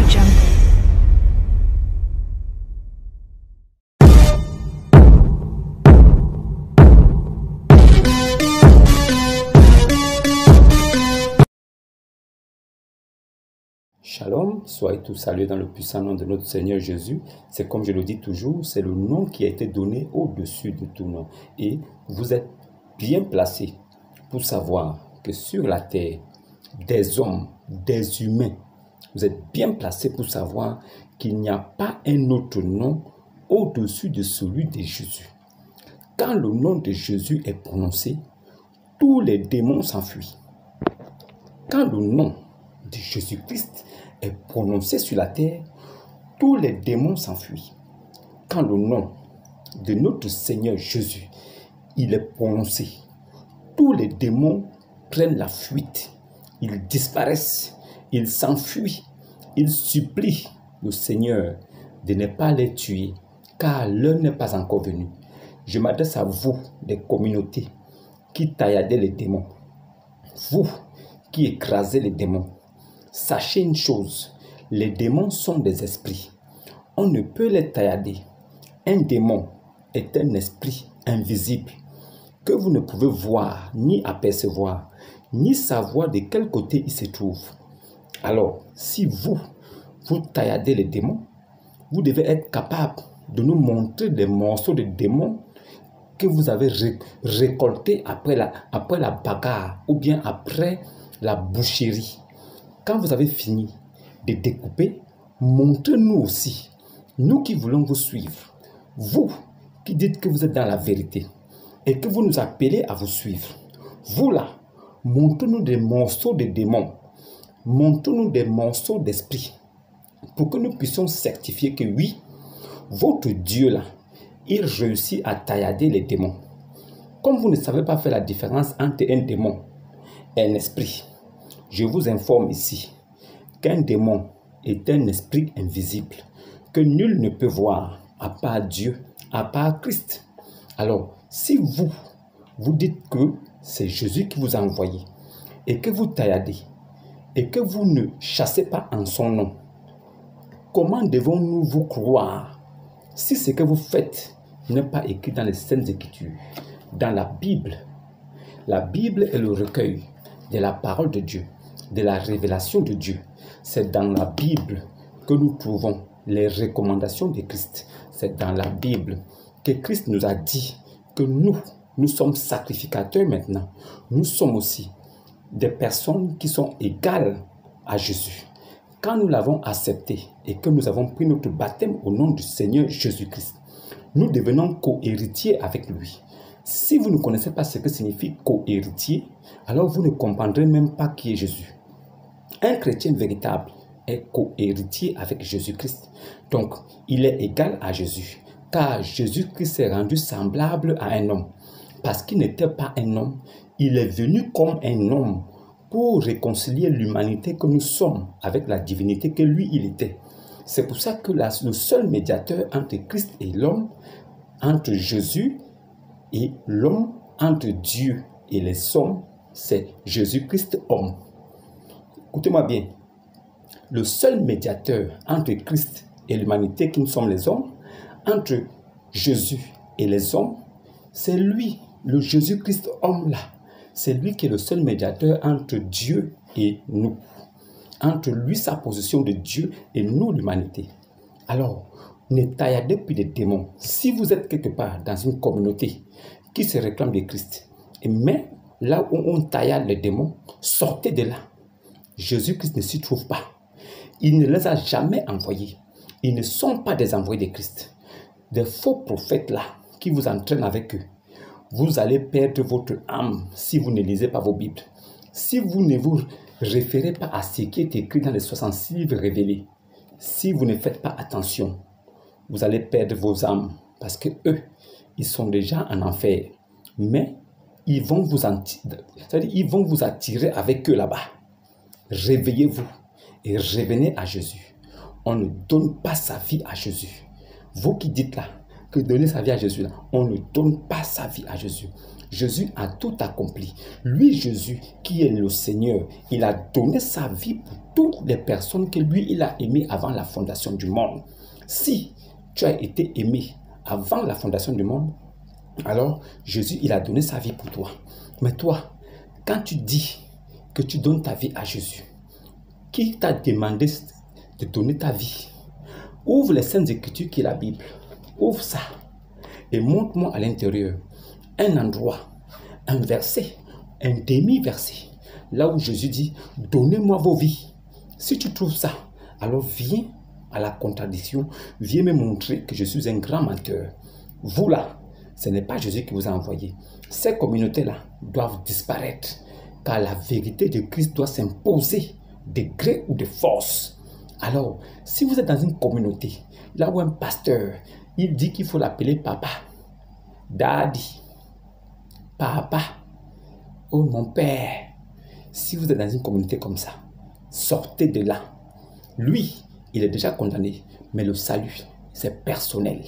Jungle. Shalom, soyez tous salués dans le puissant nom de notre Seigneur Jésus. C'est comme je le dis toujours, c'est le nom qui a été donné au-dessus de tout nom. Et vous êtes bien placés pour savoir que sur la terre, des hommes, des humains, vous êtes bien placés pour savoir qu'il n'y a pas un autre nom au-dessus de celui de Jésus. Quand le nom de Jésus est prononcé, tous les démons s'enfuient. Quand le nom de Jésus-Christ est prononcé sur la terre, tous les démons s'enfuient. Quand le nom de notre Seigneur Jésus, il est prononcé, tous les démons prennent la fuite. Ils disparaissent, ils s'enfuient, ils supplient le Seigneur de ne pas les tuer, car l'heure n'est pas encore venue. Je m'adresse à vous, des communautés qui tailladez les démons. Vous qui écrasez les démons. Sachez une chose, les démons sont des esprits. On ne peut les taillader. Un démon est un esprit invisible que vous ne pouvez voir, ni apercevoir, ni savoir de quel côté il se trouve. Alors, si vous tailladez les démons, vous devez être capable de nous montrer des morceaux de démons que vous avez récoltés après la bagarre ou bien après la boucherie. Quand vous avez fini de découper, montrez-nous aussi, nous qui voulons vous suivre, vous qui dites que vous êtes dans la vérité et que vous nous appelez à vous suivre. Vous là, montrez-nous des morceaux de démons, montrez-nous des morceaux d'esprit pour que nous puissions certifier que oui, votre Dieu là, il réussit à taillader les démons. Comme vous ne savez pas faire la différence entre un démon et un esprit, je vous informe ici qu'un démon est un esprit invisible que nul ne peut voir à part Dieu, à part Christ. Alors, si vous dites que c'est Jésus qui vous a envoyé et que vous tailladez et que vous ne chassez pas en son nom, comment devons-nous vous croire si ce que vous faites n'est pas écrit dans les Saintes Écritures, dans la Bible? La Bible est le recueil de la parole de Dieu, de la révélation de Dieu. C'est dans la Bible que nous trouvons les recommandations de Christ. C'est dans la Bible que Christ nous a dit que nous sommes sacrificateurs maintenant. Nous sommes aussi des personnes qui sont égales à Jésus. Quand nous l'avons accepté et que nous avons pris notre baptême au nom du Seigneur Jésus-Christ, nous devenons co-héritiers avec lui. Si vous ne connaissez pas ce que signifie co-héritier, alors vous ne comprendrez même pas qui est Jésus. Un chrétien véritable est co-héritier avec Jésus-Christ. Donc, il est égal à Jésus, car Jésus-Christ s'est rendu semblable à un homme. Parce qu'il n'était pas un homme, il est venu comme un homme pour réconcilier l'humanité que nous sommes avec la divinité que lui, il était. C'est pour ça que le seul médiateur entre Christ et l'homme, entre Jésus et l'homme, entre Dieu et les hommes, c'est Jésus-Christ homme. Écoutez-moi bien, le seul médiateur entre Christ et l'humanité qui nous sommes les hommes, entre Jésus et les hommes, c'est lui, le Jésus-Christ homme là. C'est lui qui est le seul médiateur entre Dieu et nous. Entre lui, sa position de Dieu et nous, l'humanité. Alors, ne tailladez plus des démons. Si vous êtes quelque part dans une communauté qui se réclame de Christ, mais là où on taillade les démons, sortez de là. Jésus-Christ ne s'y trouve pas. Il ne les a jamais envoyés. Ils ne sont pas des envoyés de Christ. Des faux prophètes là, qui vous entraînent avec eux. Vous allez perdre votre âme si vous ne lisez pas vos Bibles. Si vous ne vous référez pas à ce qui est écrit dans les 66 livres révélés, si vous ne faites pas attention, vous allez perdre vos âmes. Parce que eux, ils sont déjà en enfer. Mais ils vont vous attirer avec eux là-bas. Réveillez-vous et revenez à Jésus. On ne donne pas sa vie à Jésus. Vous qui dites là que donner sa vie à Jésus, là, on ne donne pas sa vie à Jésus. Jésus a tout accompli. Lui, Jésus, qui est le Seigneur, il a donné sa vie pour toutes les personnes que lui, il a aimées avant la fondation du monde. Si tu as été aimé avant la fondation du monde, alors Jésus, il a donné sa vie pour toi. Mais toi, quand tu dis que tu donnes ta vie à Jésus, qui t'a demandé de donner ta vie? Ouvre les Saintes Écritures qui est la Bible. Ouvre ça et montre-moi à l'intérieur un endroit, un verset, un demi-verset, là où Jésus dit, donnez-moi vos vies. Si tu trouves ça, alors viens à la contradiction, viens me montrer que je suis un grand menteur. Vous là, ce n'est pas Jésus qui vous a envoyé. Ces communautés-là doivent disparaître, car la vérité de Christ doit s'imposer de gré ou de force. Alors, si vous êtes dans une communauté, là où un pasteur, il dit qu'il faut l'appeler papa, daddy, papa, oh mon père, si vous êtes dans une communauté comme ça, sortez de là. Lui, il est déjà condamné, mais le salut, c'est personnel.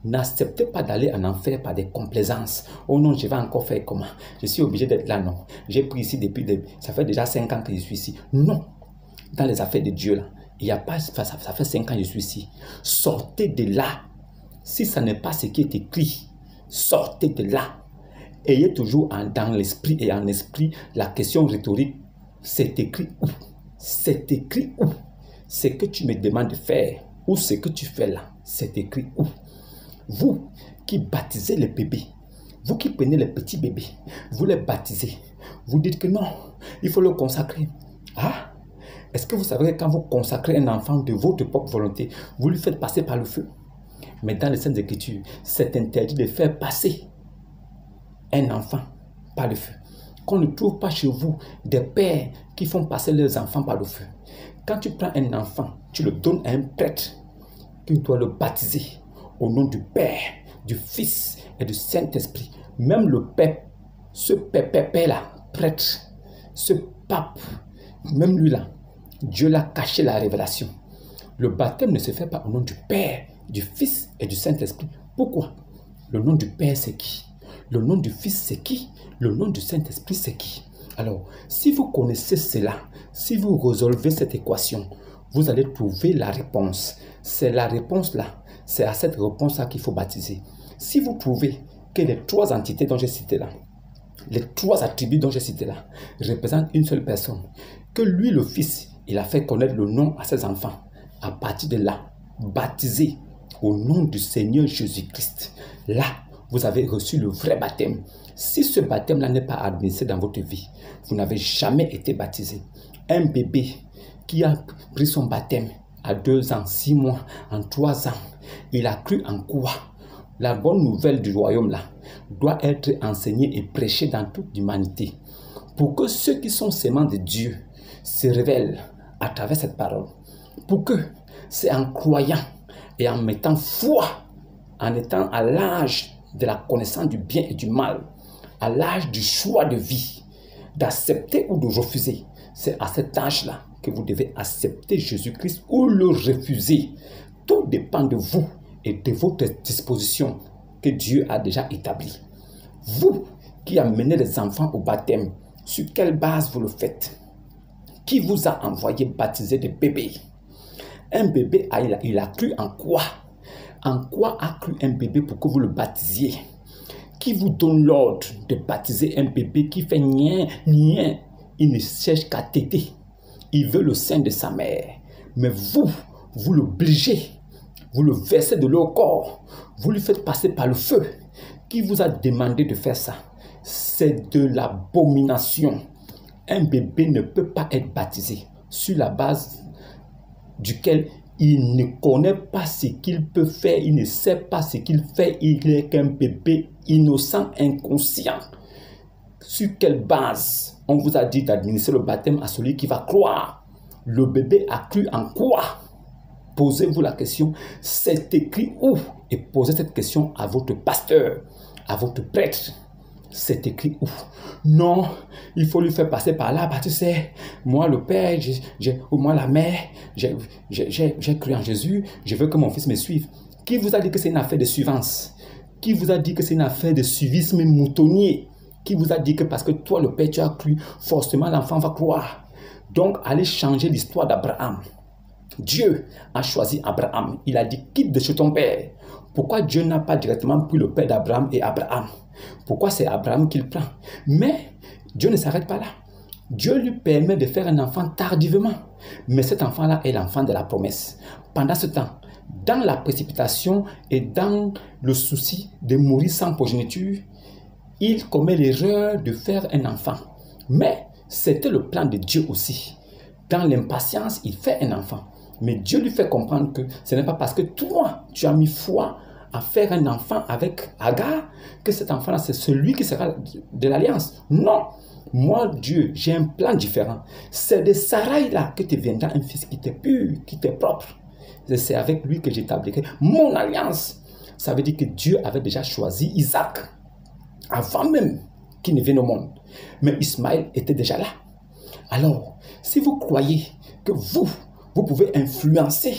N'acceptez pas d'aller en enfer par des complaisances. Oh non, je vais encore faire comment? Je suis obligé d'être là, non. J'ai pris ici ça fait déjà 5 ans que je suis ici. Non, dans les affaires de Dieu, là, il n'y a pas, ça fait 5 ans que je suis ici. Sortez de là. Si ça n'est pas ce qui est écrit, sortez de là. Ayez toujours dans l'esprit et en esprit la question rhétorique. C'est écrit où? C'est écrit où? Ce que tu me demandes de faire ou ce que tu fais là, c'est écrit où? Vous qui baptisez les bébés, vous qui prenez les petits bébés, vous les baptisez. Vous dites que non, il faut le consacrer. Ah? Est-ce que vous savez que quand vous consacrez un enfant de votre propre volonté, vous lui faites passer par le feu? Mais dans les Saintes Écritures, c'est interdit de faire passer un enfant par le feu. Qu'on ne trouve pas chez vous des pères qui font passer leurs enfants par le feu. Quand tu prends un enfant, tu le donnes à un prêtre qui doit le baptiser au nom du Père, du Fils et du Saint-Esprit. Même le Père, ce Père-là, prêtre, ce pape, même lui là, Dieu l'a caché la révélation. Le baptême ne se fait pas au nom du Père, du Fils et du Saint-Esprit. Pourquoi? Le nom du Père, c'est qui? Le nom du Fils, c'est qui? Le nom du Saint-Esprit, c'est qui? Alors, si vous connaissez cela, si vous résolvez cette équation, vous allez trouver la réponse. C'est la réponse là. C'est à cette réponse là qu'il faut baptiser. Si vous trouvez que les 3 entités dont j'ai cité là, les 3 attributs dont j'ai cité là, représentent une seule personne, que lui, le Fils, il a fait connaître le nom à ses enfants, à partir de là, baptisé au nom du Seigneur Jésus-Christ. Là, vous avez reçu le vrai baptême. Si ce baptême-là n'est pas administré dans votre vie, vous n'avez jamais été baptisé. Un bébé qui a pris son baptême à 2 ans, 6 mois, en 3 ans, il a cru en quoi? La bonne nouvelle du royaume-là doit être enseignée et prêchée dans toute l'humanité pour que ceux qui sont séments de Dieu se révèlent à travers cette parole. Pour que c'est en croyant et en mettant foi, en étant à l'âge de la connaissance du bien et du mal, à l'âge du choix de vie, d'accepter ou de refuser, c'est à cet âge-là que vous devez accepter Jésus-Christ ou le refuser. Tout dépend de vous et de votre disposition que Dieu a déjà établie. Vous qui amenez les enfants au baptême, sur quelle base vous le faites? Qui vous a envoyé baptiser des bébés? Un bébé, il a cru en quoi? En quoi a cru un bébé pour que vous le baptisiez? Qui vous donne l'ordre de baptiser un bébé qui fait nien, nien? Il ne cherche qu'à téter. Il veut le sein de sa mère. Mais vous l'obligez. Vous le versez de l'eau au corps. Vous lui faites passer par le feu. Qui vous a demandé de faire ça? C'est de l'abomination. Un bébé ne peut pas être baptisé sur la base duquel il ne connaît pas ce qu'il peut faire, il ne sait pas ce qu'il fait, il n'est qu'un bébé innocent, inconscient. Sur quelle base on vous a dit d'administrer le baptême à celui qui va croire? Le bébé a cru en quoi? Posez-vous la question, c'est écrit où? Et posez cette question à votre pasteur, à votre prêtre. C'est écrit où? Non, il faut lui faire passer par là. Bah, tu sais, moi le père, ou moi la mère, j'ai cru en Jésus, je veux que mon fils me suive. Qui vous a dit que c'est une affaire de suivance? Qui vous a dit que c'est une affaire de suivisme moutonnier? Qui vous a dit que parce que toi, le père, tu as cru, forcément l'enfant va croire? Donc, allez changer l'histoire d'Abraham. Dieu a choisi Abraham. Il a dit, quitte de chez ton père. Pourquoi Dieu n'a pas directement pris le père d'Abraham et Abraham? Pourquoi c'est Abraham qu'il prend? Mais Dieu ne s'arrête pas là. Dieu lui permet de faire un enfant tardivement. Mais cet enfant-là est l'enfant de la promesse. Pendant ce temps, dans la précipitation et dans le souci de mourir sans progéniture, il commet l'erreur de faire un enfant. Mais c'était le plan de Dieu aussi. Dans l'impatience, il fait un enfant. Mais Dieu lui fait comprendre que ce n'est pas parce que toi, tu as mis foi à faire un enfant avec Agar, que cet enfant-là, c'est celui qui sera de l'alliance. Non, moi, Dieu, j'ai un plan différent. C'est de Sarai-là que te viendra un fils qui t'est pur, qui t'est propre. C'est avec lui que j'établirai mon alliance. Ça veut dire que Dieu avait déjà choisi Isaac avant même qu'il ne vienne au monde. Mais Ismaël était déjà là. Alors, si vous croyez que vous pouvez influencer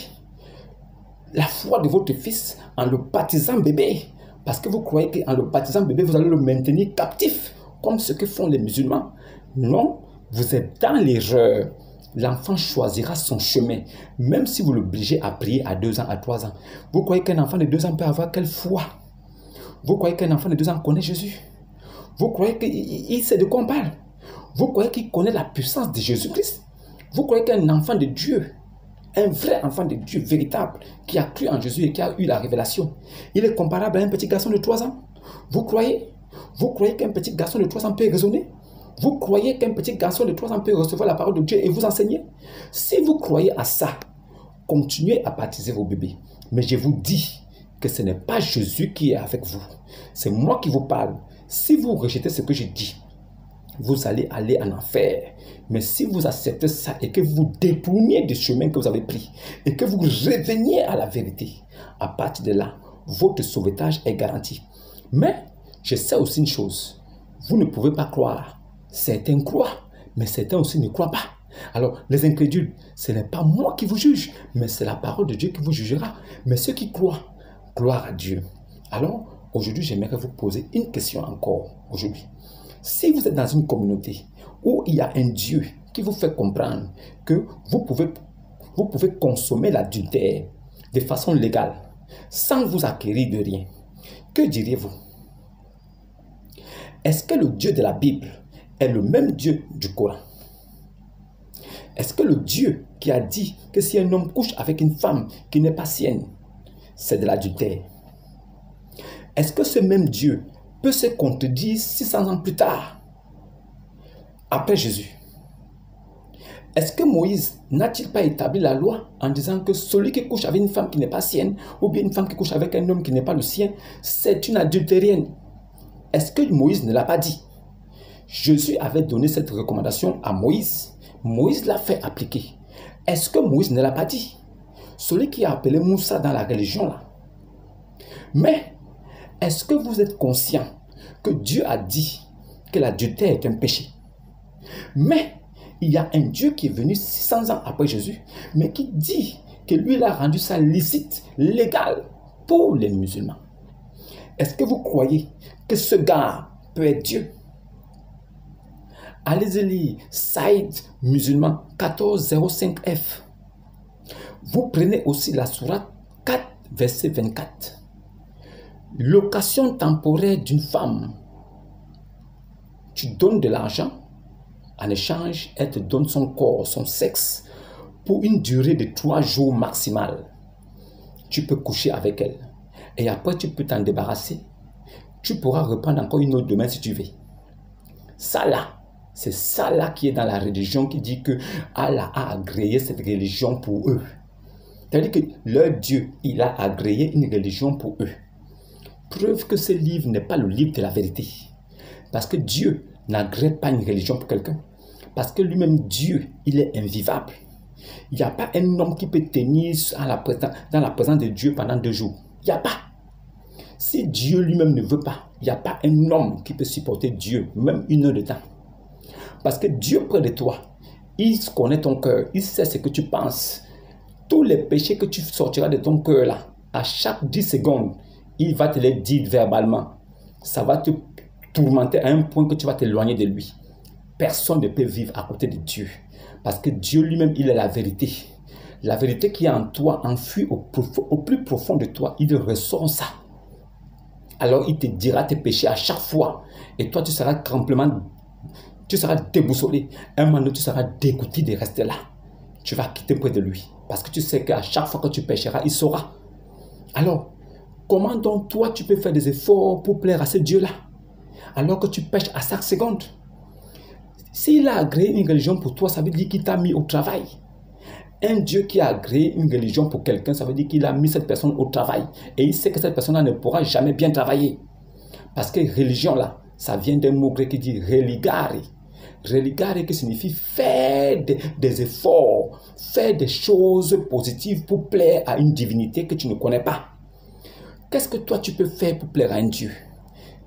la foi de votre fils en le baptisant bébé, parce que vous croyez qu'en le baptisant bébé, vous allez le maintenir captif, comme ce que font les musulmans. Non, vous êtes dans l'erreur. L'enfant choisira son chemin, même si vous l'obligez à prier à 2 ans, à 3 ans. Vous croyez qu'un enfant de 2 ans peut avoir quelle foi? Vous croyez qu'un enfant de 2 ans connaît Jésus? Vous croyez qu'il sait de quoi on parle? Vous croyez qu'il connaît la puissance de Jésus-Christ? Vous croyez qu'un enfant de Dieu, un vrai enfant de Dieu véritable, qui a cru en Jésus et qui a eu la révélation, il est comparable à un petit garçon de 3 ans? Vous croyez? Vous croyez qu'un petit garçon de 3 ans peut raisonner? Vous croyez qu'un petit garçon de 3 ans peut recevoir la parole de Dieu et vous enseigner? Si vous croyez à ça, continuez à baptiser vos bébés. Mais je vous dis que ce n'est pas Jésus qui est avec vous. C'est moi qui vous parle. Si vous rejetez ce que je dis, vous allez aller en enfer. Mais si vous acceptez ça et que vous détourniez du chemin que vous avez pris et que vous reveniez à la vérité, à partir de là, votre sauvetage est garanti. Mais je sais aussi une chose, vous ne pouvez pas croire. Certains croient, mais certains aussi ne croient pas. Alors, les incrédules, ce n'est pas moi qui vous juge, mais c'est la parole de Dieu qui vous jugera. Mais ceux qui croient, gloire à Dieu. Alors, aujourd'hui, j'aimerais vous poser une question encore, aujourd'hui. Si vous êtes dans une communauté où il y a un Dieu qui vous fait comprendre que vous pouvez consommer l'adultère de façon légale, sans vous acquérir de rien, que diriez-vous? Est-ce que le Dieu de la Bible est le même Dieu du Coran? Est-ce que le Dieu qui a dit que si un homme couche avec une femme qui n'est pas sienne, c'est de l'adultère? Est-ce que ce même Dieu peut se contredire 600 ans plus tard, après Jésus? Est-ce que Moïse n'a-t-il pas établi la loi en disant que celui qui couche avec une femme qui n'est pas sienne, ou bien une femme qui couche avec un homme qui n'est pas le sien, c'est une adultérienne? Est-ce que Moïse ne l'a pas dit? Jésus avait donné cette recommandation à Moïse. Moïse l'a fait appliquer. Est-ce que Moïse ne l'a pas dit? Celui qui a appelé Moussa dans la religion là. Mais, est-ce que vous êtes conscient que Dieu a dit que l'adultère est un péché? Mais, il y a un Dieu qui est venu 600 ans après Jésus, mais qui dit que lui, il a rendu ça licite, légal, pour les musulmans. Est-ce que vous croyez que ce gars peut être Dieu? Allez-y lire Saïd musulman 1405F. Vous prenez aussi la sourate 4, verset 24. Location temporaire d'une femme. Tu donnes de l'argent, en échange, elle te donne son corps, son sexe, pour une durée de 3 jours maximal. Tu peux coucher avec elle. Et après, tu peux t'en débarrasser. Tu pourras reprendre encore une autre demain si tu veux. Ça là, c'est ça là qui est dans la religion qui dit que Allah a agréé cette religion pour eux. C'est-à-dire que leur Dieu, il a agréé une religion pour eux. Preuve que ce livre n'est pas le livre de la vérité. Parce que Dieu n'agrée pas une religion pour quelqu'un. Parce que lui-même, Dieu, il est invivable. Il n'y a pas un homme qui peut tenir dans la présence de Dieu pendant 2 jours. Il n'y a pas. Si Dieu lui-même ne veut pas, il n'y a pas un homme qui peut supporter Dieu, même 1 heure de temps. Parce que Dieu près de toi, il connaît ton cœur, il sait ce que tu penses. Tous les péchés que tu sortiras de ton cœur là, À chaque 10 secondes, il va te les dire verbalement. Ça va te tourmenter à un point que tu vas t'éloigner de lui. Personne ne peut vivre à côté de Dieu. Parce que Dieu lui-même, il est la vérité. La vérité qui est en toi, enfouie au plus profond de toi, il ressort ça. Alors il te dira tes péchés à chaque fois. Et toi, tu seras complètement, tu seras déboussolé. Un moment donné, tu seras dégoûté de rester là. Tu vas quitter près de lui. Parce que tu sais qu'à chaque fois que tu pécheras, il saura. Alors, comment donc toi, tu peux faire des efforts pour plaire à ce Dieu-là? Alors que tu pêches à chaque seconde. S'il a agréé une religion pour toi, ça veut dire qu'il t'a mis au travail. Un Dieu qui a agréé une religion pour quelqu'un, ça veut dire qu'il a mis cette personne au travail. Et il sait que cette personne-là ne pourra jamais bien travailler. Parce que religion, là, ça vient d'un mot grec qui dit religare. Religare qui signifie faire des efforts, faire des choses positives pour plaire à une divinité que tu ne connais pas. Qu'est-ce que toi tu peux faire pour plaire à un Dieu?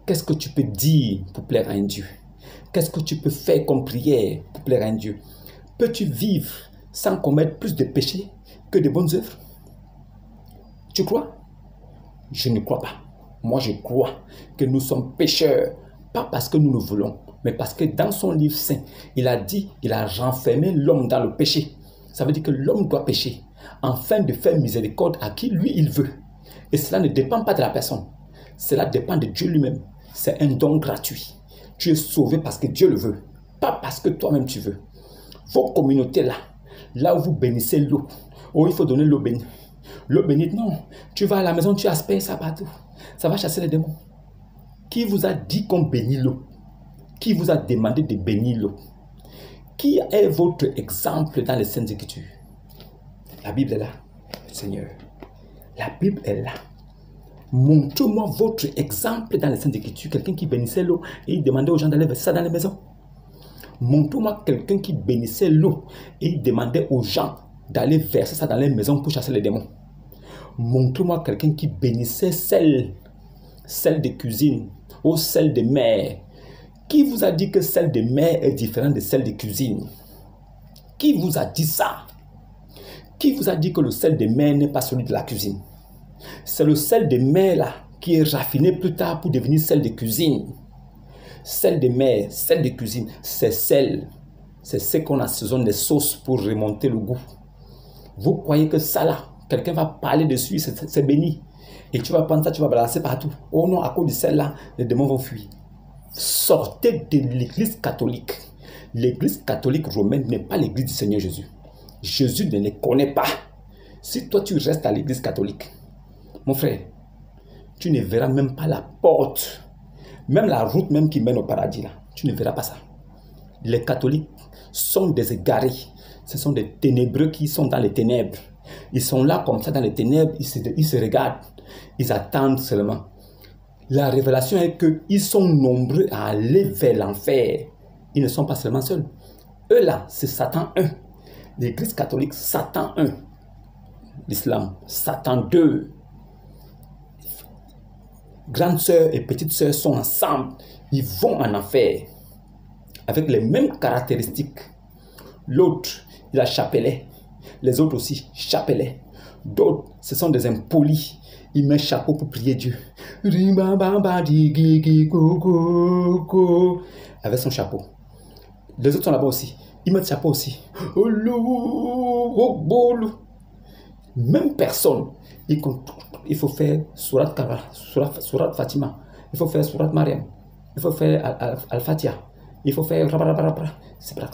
Qu'est-ce que tu peux dire pour plaire à un Dieu? Qu'est-ce que tu peux faire comme prière pour plaire à un Dieu? Peux-tu vivre sans commettre plus de péchés que de bonnes œuvres? Tu crois? Je ne crois pas. Moi, je crois que nous sommes pécheurs, pas parce que nous le voulons, mais parce que dans son livre saint, il a dit, il a renfermé l'homme dans le péché. Ça veut dire que l'homme doit pécher, afin de faire miséricorde à qui lui il veut. Et cela ne dépend pas de la personne. Cela dépend de Dieu lui-même. C'est un don gratuit. Tu es sauvé parce que Dieu le veut, pas parce que toi-même tu veux. Vos communautés là, là où vous bénissez l'eau, oh il faut donner l'eau bénie. L'eau bénite, non. Tu vas à la maison, tu asperges ça partout. Ça va chasser les démons. Qui vous a dit qu'on bénit l'eau? Qui vous a demandé de bénir l'eau? Qui est votre exemple dans les Saintes Écritures? La Bible est là, Seigneur. La Bible est là. Montrez-moi votre exemple dans les Saintes Écritures. Quelqu'un qui bénissait l'eau et il demandait aux gens d'aller verser ça dans les maisons. Montrez-moi quelqu'un qui bénissait l'eau et il demandait aux gens d'aller verser ça dans les maisons pour chasser les démons. Montrez-moi quelqu'un qui bénissait celle de cuisine ou celle de mer. Qui vous a dit que celle de mer est différente de celle de cuisine? Qui vous a dit ça? Qui vous a dit que le sel de mer n'est pas celui de la cuisine? C'est le sel de mer là qui est raffiné plus tard pour devenir sel de cuisine. Sel de mer, sel de cuisine, c'est sel. C'est ce qu'on assaisonne les sauces pour remonter le goût. Vous croyez que ça là, quelqu'un va parler dessus, c'est béni. Et tu vas prendre ça, tu vas balancer partout. Oh non, à cause de celle là, les démons vont fuir. Sortez de l'église catholique. L'église catholique romaine n'est pas l'église du Seigneur Jésus. Jésus ne les connaît pas. Si toi tu restes à l'église catholique, mon frère, tu ne verras même pas la porte, même la route même qui mène au paradis là, tu ne verras pas ça. Les catholiques sont des égarés. Ce sont des ténébreux qui sont dans les ténèbres. Ils sont là comme ça dans les ténèbres, ils se regardent, ils attendent seulement. La révélation est qu'ils sont nombreux à aller vers l'enfer. Ils ne sont pas seulement seuls. Eux là, c'est Satan 1. L'église catholique, Satan 1. L'islam, Satan 2. Grande sœur et petite sœur sont ensemble. Ils vont en enfer. Avec les mêmes caractéristiques. L'autre, il a chapelet. Les autres aussi, chapelet. D'autres, ce sont des impolis. Ils mettent chapeau pour prier Dieu. Avec son chapeau. Les autres sont là-bas aussi. Ils mettent chapeau aussi. Même personne. Il faut faire Surat Kara, Surat Fatima. Il faut faire Surat Mariam. Il faut faire Al-Fatiha. Il faut faire c'est pas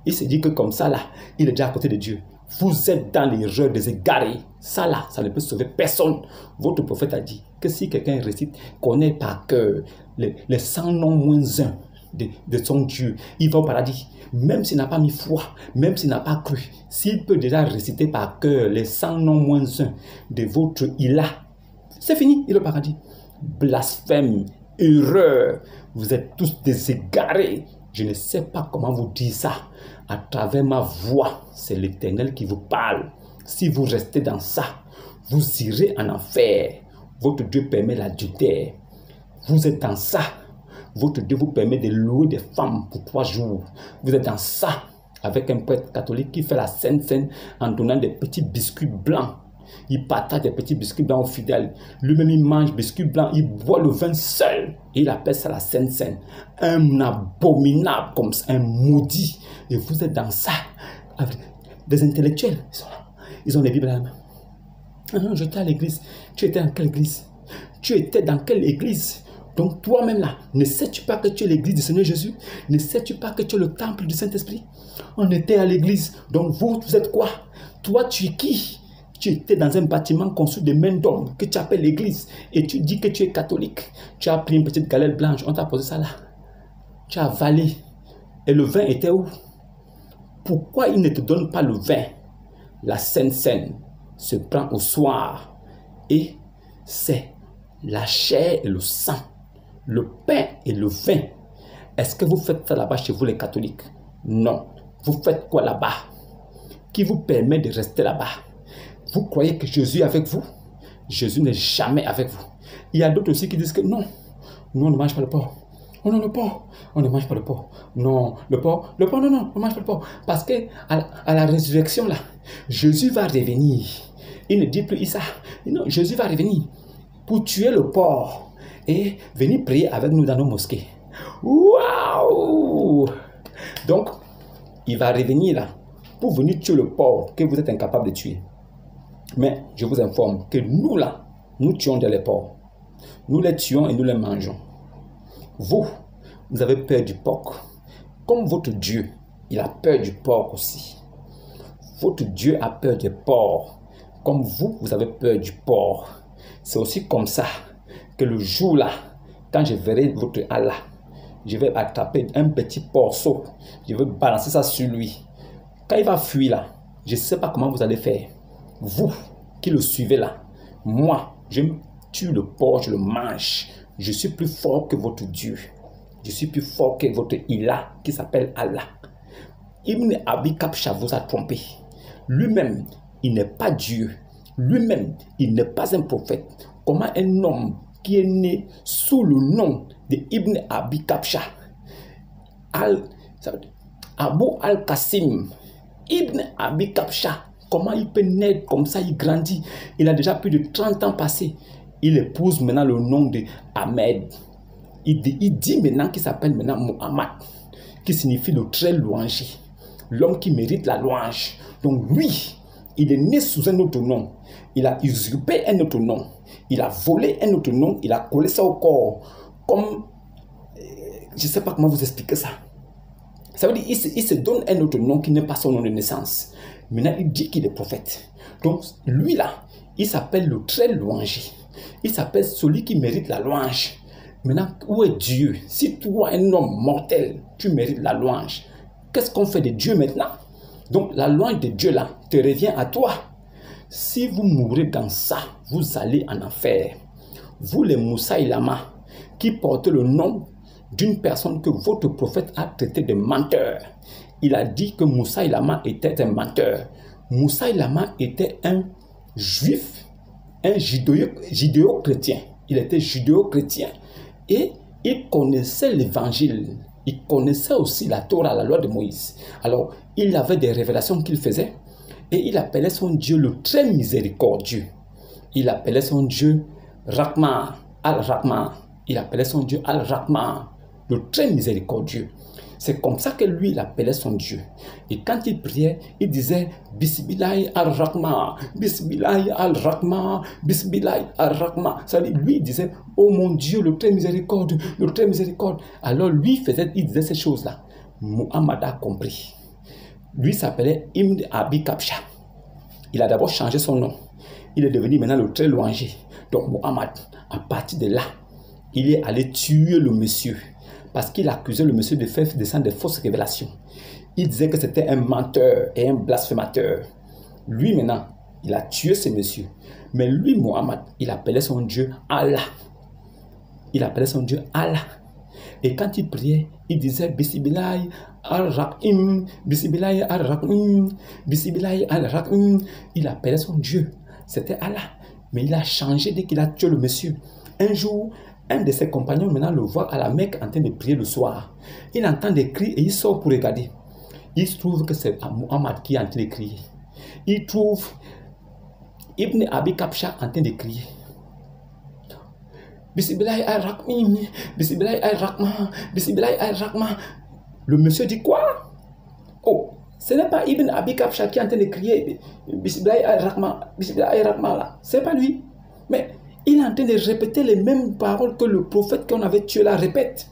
il se dit que comme ça là, il est déjà à côté de Dieu. Vous êtes dans l'erreur des égarés. Ça là, ça ne peut sauver personne. Votre prophète a dit que si quelqu'un récite, connaît par cœur les 100 noms moins 1 de son Dieu, il va au paradis. Même s'il n'a pas mis foi, même s'il n'a pas cru, s'il peut déjà réciter par cœur les 100 noms moins 1 de votre Ilah, c'est fini, il est au paradis. Blasphème, erreur, vous êtes tous des égarés. Je ne sais pas comment vous dire ça. À travers ma voix, c'est l'Éternel qui vous parle. Si vous restez dans ça, vous irez en enfer. Votre Dieu permet l'adultère. Vous êtes dans ça. Votre Dieu vous permet de louer des femmes pour 3 jours. Vous êtes dans ça avec un prêtre catholique qui fait la Sainte Seine en donnant des petits biscuits blancs. Il partage des petits biscuits blancs aux fidèles. Lui-même, il mange biscuits blancs, il boit le vin seul. Et il appelle ça la Sainte Seine. Un abominable comme ça, un maudit. Et vous êtes dans ça. Avec des intellectuels, ils sont là. Ils ont les Bibles à la main. Ah non, j'étais à l'église. Tu étais dans quelle église? Tu étais dans quelle église? Donc toi-même là, ne sais-tu pas que tu es l'église du Seigneur Jésus? Ne sais-tu pas que tu es le temple du Saint-Esprit? On était à l'église. Donc vous êtes quoi? Toi, tu es qui? Tu étais dans un bâtiment construit de mains d'hommes que tu appelles l'église. Et tu dis que tu es catholique. Tu as pris une petite galette blanche. On t'a posé ça là. Tu as avalé. Et le vin était où? Pourquoi il ne te donne pas le vin? La Sainte Seine se prend au soir. Et c'est la chair et le sang. Le pain et le vin. Est-ce que vous faites ça là-bas chez vous les catholiques? Non. Vous faites quoi là-bas? Qui vous permet de rester là-bas? Vous croyez que Jésus est avec vous? Jésus n'est jamais avec vous. Il y a d'autres aussi qui disent que non, nous on ne mange pas le porc. Oh non, le porc, on ne mange pas le porc. Non, le porc, non, on ne mange pas le porc. Parce que à la résurrection là, Jésus va revenir. Il ne dit plus ça. Non, Jésus va revenir pour tuer le porc et venir prier avec nous dans nos mosquées. Waouh! Donc, il va revenir là pour venir tuer le porc que vous êtes incapable de tuer. Mais je vous informe que nous là, nous tuons les porcs. Nous les tuons et nous les mangeons. Vous avez peur du porc. Comme votre Dieu, il a peur du porc aussi. Votre Dieu a peur des porcs. Comme vous avez peur du porc. C'est aussi comme ça que le jour là, quand je verrai votre Allah, je vais attraper un petit porceau. Je vais balancer ça sur lui. Quand il va fuir là, je ne sais pas comment vous allez faire. Vous qui le suivez là, moi, je tue le porc, je le mange. Je suis plus fort que votre Dieu. Je suis plus fort que votre Ilah qui s'appelle Allah. Ibn Abi Kabsha vous a trompé. Lui-même, il n'est pas Dieu. Lui-même, il n'est pas un prophète. Comment un homme qui est né sous le nom de Ibn Abi Kabsha, Abu al-Qasim, Ibn Abi Kabsha, comment il peut naître comme ça, il grandit. Il a déjà plus de 30 ans passé. Il épouse maintenant le nom de Ahmed. Il dit maintenant qu'il s'appelle maintenant Muhammad, qui signifie le très louangé. L'homme qui mérite la louange. Donc lui, il est né sous un autre nom. Il a usurpé un autre nom. Il a volé un autre nom. Il a collé ça au corps. Comme, je ne sais pas comment vous expliquer ça. Ça veut dire qu'il se donne un autre nom qui n'est pas son nom de naissance. Maintenant, il dit qu'il est prophète. Donc, lui là, il s'appelle le très louangé. Il s'appelle celui qui mérite la louange. Maintenant, où est Dieu? Si toi, un homme mortel, tu mérites la louange, qu'est-ce qu'on fait de Dieu maintenant? Donc, la louange de Dieu là te revient à toi. Si vous mourrez dans ça, vous allez en enfer. Vous, les Moussaïlama, qui portez le nom d'une personne que votre prophète a traité de menteur. Il a dit que Moussaïlama était un menteur. Moussaïlama était un juif, un judéo-chrétien. Il était judéo-chrétien. Et il connaissait l'évangile. Il connaissait aussi la Torah, la loi de Moïse. Alors, il avait des révélations qu'il faisait. Et il appelait son Dieu le très miséricordieux. Il appelait son Dieu Rahman, Al-Rahman. Il appelait son Dieu Al-Rahman, le très miséricordieux. C'est comme ça que lui, il appelait son Dieu. Et quand il priait, il disait Bismillah al-Rahman, Bismillah al-Rahman, Bismillah al-Rahman. Ça veut dire, lui, il disait, oh mon Dieu, le très miséricorde, le très miséricorde. Alors lui, il disait ces choses-là. Muhammad a compris. Lui s'appelait Ibn Abi Kabsha. Il a d'abord changé son nom. Il est devenu maintenant le très louangé. Donc Muhammad, à partir de là, il est allé tuer le monsieur. Parce qu'il accusait le monsieur de faire descendre des fausses révélations. Il disait que c'était un menteur et un blasphémateur. Lui maintenant, il a tué ce monsieur. Mais lui, Muhammad, il appelait son Dieu Allah. Il appelait son Dieu Allah. Et quand il priait, il disait Bismillah al-Rahim, Bismillah al-Rahim, Bismillah al-Rahim. Il appelait son Dieu. C'était Allah. Mais il a changé dès qu'il a tué le monsieur. Un jour, Un de ses compagnons maintenant le voit à la Mecque en train de prier le soir. Il entend des cris et il sort pour regarder. Il se trouve que c'est Muhammad qui est en train de crier. Il trouve Ibn Abi Kabsha en train de crier. Bismillahi ar-Rahman, Bismillahi ar-Rahman, Bismillahi ar-Rahman. Le monsieur dit quoi? Oh, ce n'est pas Ibn Abi Kabsha qui est en train de crier Bismillahi ar-Rahman, Bismillahi ar-Rahman là. Ce n'est pas lui. Mais il est en train de répéter les mêmes paroles que le prophète qu'on avait tué là répète.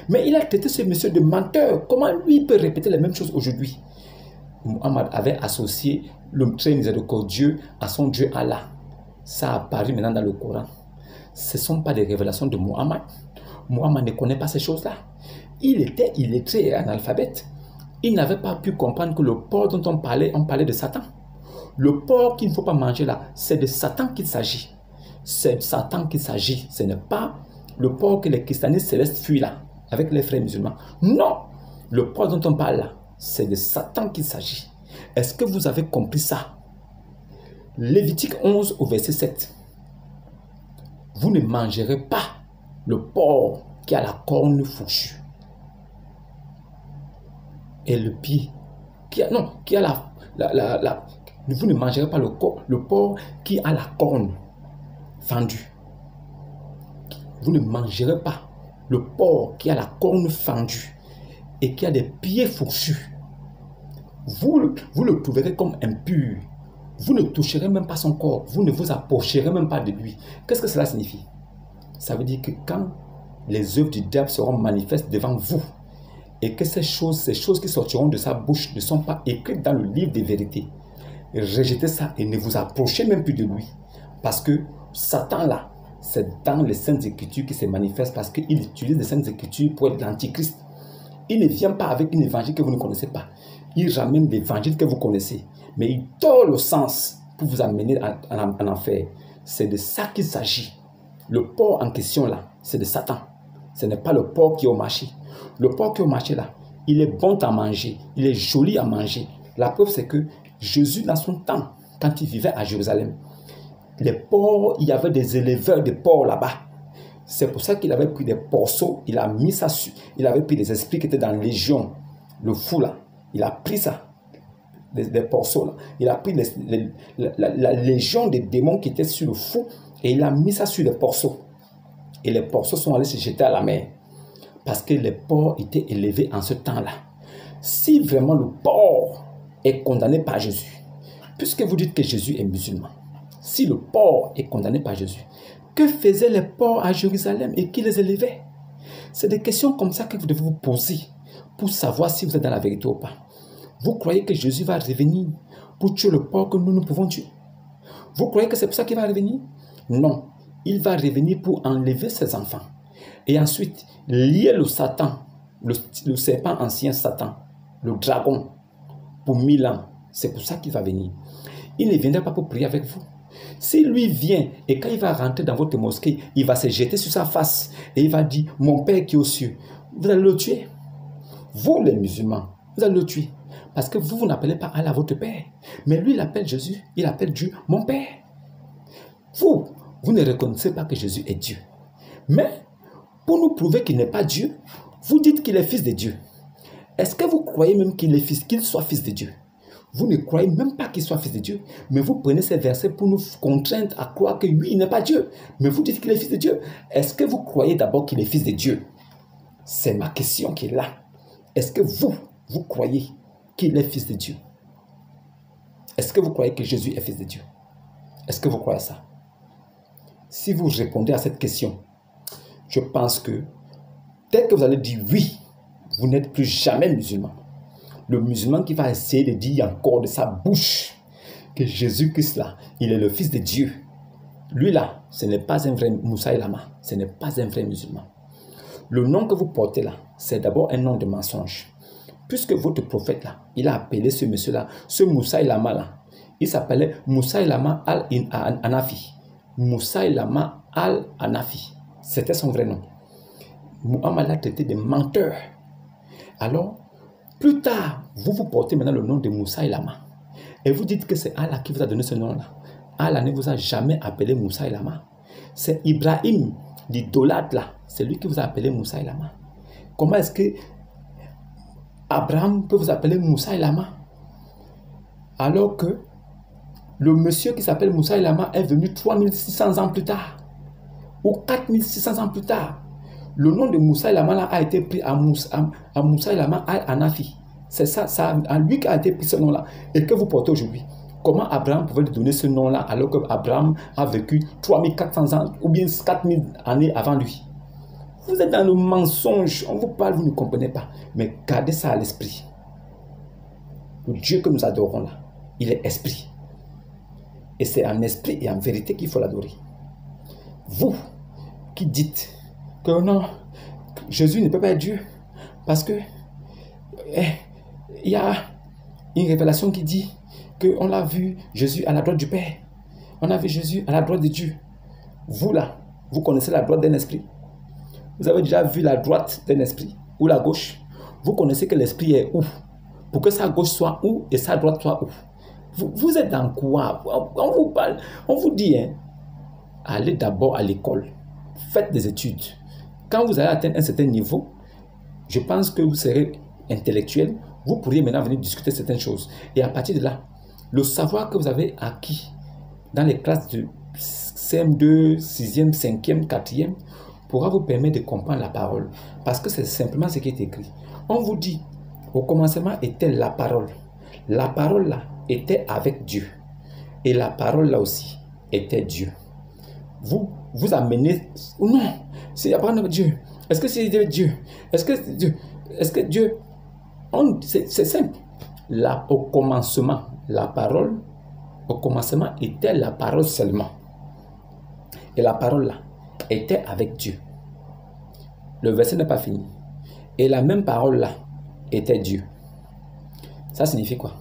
Mais il a traité ce monsieur de menteur. Comment lui peut répéter les mêmes choses aujourd'hui? Muhammad avait associé le très miséricordieux à son Dieu Allah. Ça a apparu maintenant dans le Coran. Ce ne sont pas des révélations de Muhammad. Muhammad ne connaît pas ces choses-là. Il était illettré et analphabète. Il n'avait pas pu comprendre que le porc dont on parlait de Satan. Le porc qu'il ne faut pas manger là, c'est de Satan qu'il s'agit. C'est de Satan qu'il s'agit. Ce n'est pas le porc que les christianistes célestes fuient là, avec les frères musulmans. Non! Le porc dont on parle là, c'est de Satan qu'il s'agit. Est-ce que vous avez compris ça? Lévitique 11 au verset 7. Vous ne mangerez pas le porc qui a la corne fourchue. Et le pied qui a vous ne mangerez pas le porc qui a la corne fendue. Vous ne mangerez pas le porc qui a la corne fendue et qui a des pieds fourchus. Vous le trouverez comme impur. Vous ne toucherez même pas son corps. Vous ne vous approcherez même pas de lui. Qu'est-ce que cela signifie? Ça veut dire que quand les œuvres du diable seront manifestes devant vous et que ces choses qui sortiront de sa bouche ne sont pas écrites dans le livre des vérités, rejetez ça et ne vous approchez même plus de lui. Parce que Satan là, c'est dans les Saintes Écritures qui se manifeste parce qu'il utilise les Saintes Écritures pour être l'Antichrist. Il ne vient pas avec une évangile que vous ne connaissez pas. Il ramène l'évangile que vous connaissez. Mais il tord le sens pour vous amener en enfer. C'est de ça qu'il s'agit. Le porc en question là, c'est de Satan. Ce n'est pas le porc qui est au marché. Le porc qui est au marché là, il est bon à manger. Il est joli à manger. La preuve c'est que Jésus dans son temps, quand il vivait à Jérusalem, les porcs, il y avait des éleveurs de porcs là-bas. C'est pour ça qu'il avait pris des porceaux, il a mis ça sur. Il avait pris des esprits qui étaient dans la légion, le fou là. Il a pris ça, des porceaux là. Il a pris la légion des démons qui étaient sur le fou et il a mis ça sur les porceaux. Et les porceaux sont allés se jeter à la mer. Parce que les porcs étaient élevés en ce temps-là. Si vraiment le porc est condamné par Jésus, puisque vous dites que Jésus est musulman, si le porc est condamné par Jésus, que faisaient les porcs à Jérusalem et qui les élevait? C'est des questions comme ça que vous devez vous poser pour savoir si vous êtes dans la vérité ou pas. Vous croyez que Jésus va revenir pour tuer le porc que nous pouvons tuer? Vous croyez que c'est pour ça qu'il va revenir? Non. Il va revenir pour enlever ses enfants. Et ensuite, lier le Satan, le serpent ancien Satan, le dragon, pour 1000 ans. C'est pour ça qu'il va venir. Il ne viendra pas pour prier avec vous. Si lui vient et quand il va rentrer dans votre mosquée, il va se jeter sur sa face et il va dire, mon Père qui est aux cieux, vous allez le tuer. Vous les musulmans, vous allez le tuer. Parce que vous n'appelez pas Allah votre Père. Mais lui, il appelle Jésus, il appelle Dieu mon Père. Vous ne reconnaissez pas que Jésus est Dieu. Mais pour nous prouver qu'il n'est pas Dieu, vous dites qu'il est fils de Dieu. Est-ce que vous croyez même qu'il soit fils de Dieu? Vous ne croyez même pas qu'il soit fils de Dieu. Mais vous prenez ces versets pour nous contraindre à croire que lui, il n'est pas Dieu. Mais vous dites qu'il est fils de Dieu. Est-ce que vous croyez d'abord qu'il est fils de Dieu? C'est ma question qui est là. Est-ce que vous croyez qu'il est fils de Dieu? Est-ce que vous croyez que Jésus est fils de Dieu? Est-ce que vous croyez ça? Si vous répondez à cette question, je pense que dès que vous allez dire oui, vous n'êtes plus jamais musulman. Le musulman qui va essayer de dire encore de sa bouche que Jésus-Christ là, il est le fils de Dieu. Lui là, ce n'est pas un vrai Moussaïlama, ce n'est pas un vrai musulman. Le nom que vous portez là, c'est d'abord un nom de mensonge. Puisque votre prophète là, il a appelé ce monsieur-là, ce Moussaïlama là, il s'appelait Moussaïlama al-Hanafi. Moussaïlama al-Hanafi. C'était son vrai nom. Muhammad l'a traité de menteur. Alors, plus tard, vous portez maintenant le nom de Moussaïlama. Et vous dites que c'est Allah qui vous a donné ce nom-là. Allah ne vous a jamais appelé Moussaïlama. C'est Ibrahim l'idolâtre là, c'est lui qui vous a appelé Moussa et Lama. Comment est-ce que Abraham peut vous appeler Moussa et Lama alors que le monsieur qui s'appelle Moussa et Lama est venu 3600 ans plus tard ou 4600 ans plus tard? Le nom de Moussa et Lama là a été pris à Moussa et Lama à Anafi. C'est ça, à lui qui a été pris ce nom-là et que vous portez aujourd'hui. Comment Abraham pouvait lui donner ce nom-là alors que Abraham a vécu 3400 ans ou bien 4000 années avant lui? Vous êtes dans le mensonge, on vous parle, vous ne comprenez pas. Mais gardez ça à l'esprit. Le Dieu que nous adorons là, il est esprit. Et c'est en esprit et en vérité qu'il faut l'adorer. Vous qui dites que non, Jésus ne peut pas être Dieu parce que il y a une révélation qui dit qu'on l'a vu Jésus à la droite du Père. On a vu Jésus à la droite de Dieu. Vous là, vous connaissez la droite d'un esprit? Vous avez déjà vu la droite d'un esprit ou la gauche? Vous connaissez que l'esprit est où? Pour que sa gauche soit où et sa droite soit où? Vous êtes dans quoi? On vous parle, on vous dit, hein, allez d'abord à l'école, faites des études. Quand vous allez atteindre un certain niveau, je pense que vous serez intellectuel, vous pourriez maintenant venir discuter certaines choses. Et à partir de là, le savoir que vous avez acquis dans les classes de CM2, 6e, 5e, 4e, pourra vous permettre de comprendre la parole. Parce que c'est simplement ce qui est écrit. On vous dit, au commencement était la parole. La parole là était avec Dieu. Et la parole là aussi était Dieu. Vous amenez, ou non, c'est la parole de Dieu. Est-ce que c'est Dieu? Est-ce que Dieu, c'est simple. Là, au commencement, la parole, au commencement était la parole seulement. Et la parole là était avec Dieu. Le verset n'est pas fini. Et la même parole là était Dieu. Ça signifie quoi?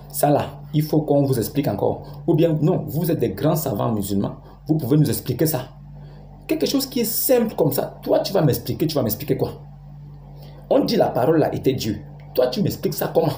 Ça là, il faut qu'on vous explique encore. Ou bien, non, vous êtes des grands savants musulmans. Vous pouvez nous expliquer ça. Quelque chose qui est simple comme ça. Toi, tu vas m'expliquer quoi? On dit la parole là était Dieu. Toi, tu m'expliques ça comment?